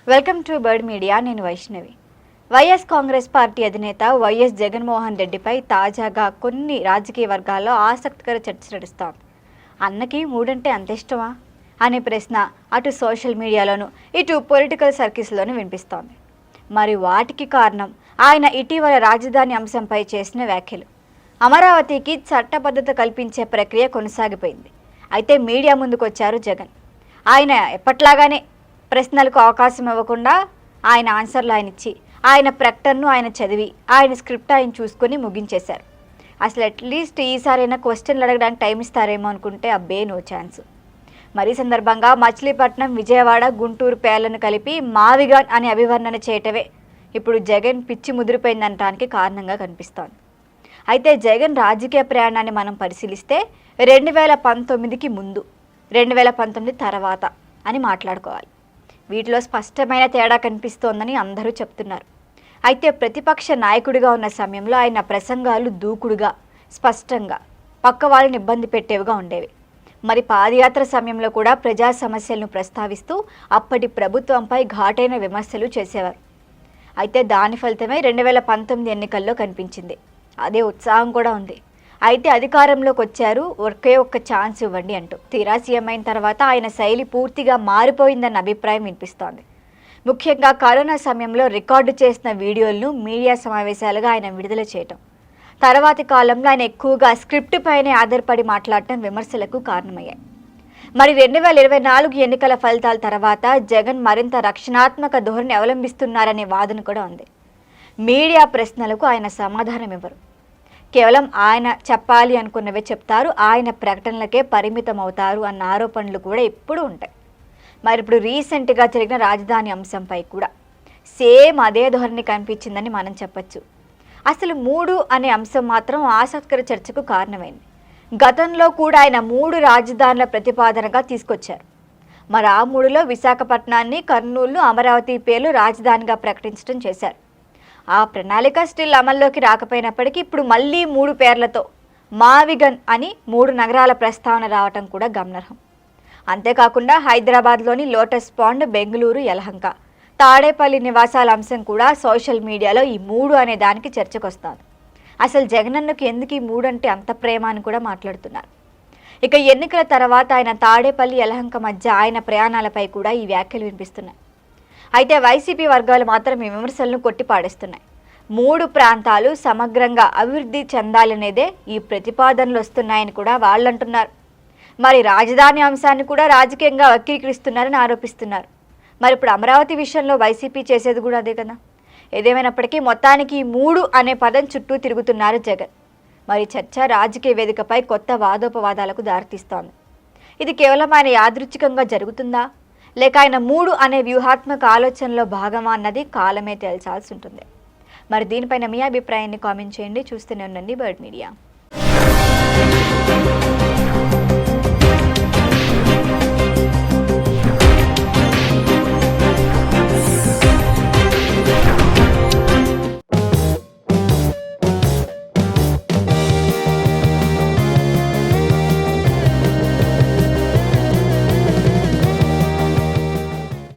Welcome to bird media. నేను Vaishnavi. YS Congress party అధినేత YS Jaganmohan రెడ్డిపై తాజాగా కొన్ని రాజకీయ వర్గాల్లో ఆసక్తికర చర్చ నడుస్తోంది. అన్నకి మూడంటే అంత ఇష్టమా అనే ప్రశ్న అటు సోషల్ మీడియాలోనూ ఇటు పొలిటికల్ సర్కిల్స్లోనూ వినిపిస్తోంది. మరి వాటికి కారణం ఆయన ఇటీవల రాజధాని అంశంపై చేసిన వ్యాఖ్యలు. అమరావతికి చట్టబద్ధత కల్పించే ప్రక్రియ కొనసాగిపోయింది. అయితే మీడియా ముందుకొచ్చారు జగన్. ఆయన ఎప్పట్లాగానే ప్రశ్నలకు అవకాశం ఇవ్వకుండా ఆయన ఆన్సర్లు ఆయన ఇచ్చి ఆయన ప్రకటనను ఆయన చదివి ఆయన స్క్రిప్ట్ ఆయన చూసుకొని ముగించేశారు. అసలు అట్లీస్ట్ ఈసారైనా క్వశ్చన్లు అడగడానికి టైం ఇస్తారేమో అనుకుంటే అబ్బే నో ఛాన్స్. మరి సందర్భంగా మచిలీపట్నం, విజయవాడ, గుంటూరు పేర్లను కలిపి మావిగాన్ అని అభివర్ణన చేయటమే ఇప్పుడు జగన్ పిచ్చి ముదిరిపోయిందనటానికి కారణంగా కనిపిస్తోంది. అయితే జగన్ రాజకీయ ప్రయాణాన్ని మనం పరిశీలిస్తే 2019కి ముందు, 2019 తర్వాత అని మాట్లాడుకోవాలి. వీటిలో స్పష్టమైన తేడా కనిపిస్తోందని అందరూ చెప్తున్నారు. అయితే ప్రతిపక్ష నాయకుడిగా ఉన్న సమయంలో ఆయన ప్రసంగాలు దూకుడుగా, స్పష్టంగా, పక్క వాళ్ళని ఇబ్బంది పెట్టేవిగా ఉండేవి. మరి పాదయాత్ర సమయంలో కూడా ప్రజా సమస్యలను ప్రస్తావిస్తూ అప్పటి ప్రభుత్వంపై ఘాటైన విమర్శలు చేసేవారు. అయితే దాని ఫలితమే 2019 ఎన్నికల్లో కనిపించింది. అదే ఉత్సాహం కూడా ఉంది. అయితే అధికారంలోకి వచ్చారు, ఒకే ఒక్క ఛాన్స్ ఇవ్వండి అంటూ. తీరా సీఎం అయిన తర్వాత ఆయన శైలి పూర్తిగా మారిపోయిందన్న అభిప్రాయం వినిపిస్తోంది. ముఖ్యంగా కరోనా సమయంలో రికార్డు చేసిన వీడియోలను మీడియా సమావేశాలుగా ఆయన విడుదల చేయటం, తర్వాతి కాలంలో ఆయన ఎక్కువగా స్క్రిప్ట్ పైనే ఆధారపడి మాట్లాడటం విమర్శలకు కారణమయ్యాయి. మరి 2024 ఎన్నికల ఫలితాల తర్వాత జగన్ మరింత రక్షణాత్మక ధోరణి అవలంబిస్తున్నారనే వాదన కూడా ఉంది. మీడియా ప్రశ్నలకు ఆయన సమాధానం ఇవ్వరు. కేవలం ఆయన చెప్పాలి అనుకున్నవే చెప్తారు, ఆయన ప్రకటనలకే పరిమితం అవుతారు అన్న ఆరోపణలు కూడా ఎప్పుడూ ఉంటాయి. మరి ఇప్పుడు రీసెంట్గా జరిగిన రాజధాని అంశంపై కూడా సేమ్ అదే ధోరణి కనిపించిందని మనం చెప్పచ్చు. అసలు 3 అనే అంశం మాత్రం ఆసక్తికర చర్చకు కారణమైంది. గతంలో కూడా ఆయన 3 రాజధానుల ప్రతిపాదనగా తీసుకొచ్చారు. మరి ఆ 3లో విశాఖపట్నాన్ని, కర్నూలును, అమరావతి పేర్లు రాజధానిగా ప్రకటించడం చేశారు. ఆ ప్రణాళిక స్టిల్ అమల్లోకి రాకపోయినప్పటికీ ఇప్పుడు మళ్ళీ 3 పేర్లతో మావిగన్ అని 3 నగరాల ప్రస్తావన రావటం కూడా గమనార్హం. అంతేకాకుండా హైదరాబాద్లోని లోటస్ పాండ్, బెంగళూరు, యలహంక, తాడేపల్లి నివాసాల అంశం కూడా సోషల్ మీడియాలో ఈ 3 అనే దానికి చర్చకొస్తారు. అసలు జగనన్నకు ఎందుకు ఈ 3 అంటే అంత ప్రేమ అని కూడా మాట్లాడుతున్నారు. ఇక ఎన్నికల తర్వాత ఆయన తాడేపల్లి, యలహంక మధ్య ఆయన ప్రయాణాలపై కూడా ఈ వ్యాఖ్యలు వినిపిస్తున్నాయి. అయితే వైసీపీ వర్గాలు మాత్రం ఈ విమర్శలను కొట్టిపాడేస్తున్నాయి. 3 ప్రాంతాలు సమగ్రంగా అభివృద్ధి చెందాలనేదే ఈ ప్రతిపాదనలు వస్తున్నాయని కూడా వాళ్ళు అంటున్నారు. మరి రాజధాని అంశాన్ని కూడా రాజకీయంగా వక్రీకరిస్తున్నారని ఆరోపిస్తున్నారు. మరి ఇప్పుడు అమరావతి విషయంలో వైసీపీ చేసేది కూడా అదే కదా. ఏదేమైనప్పటికీ మొత్తానికి 3 అనే పదం చుట్టూ తిరుగుతున్నారు జగన్. మరి చర్చ రాజకీయ వేదికపై కొత్త వాదోపవాదాలకు దారితీస్తోంది. ఇది కేవలం ఆయన యాదృచ్ఛికంగా జరుగుతుందా, లేక ఆయన 3 అనే వ్యూహాత్మక ఆలోచనలో భాగమా అన్నది కాలమే తేల్చాల్సి ఉంటుంది. మరి దీనిపైన మీ అభిప్రాయాన్ని కామెంట్ చేయండి. చూస్తూనే ఉండండి బర్డ్ మీడియా.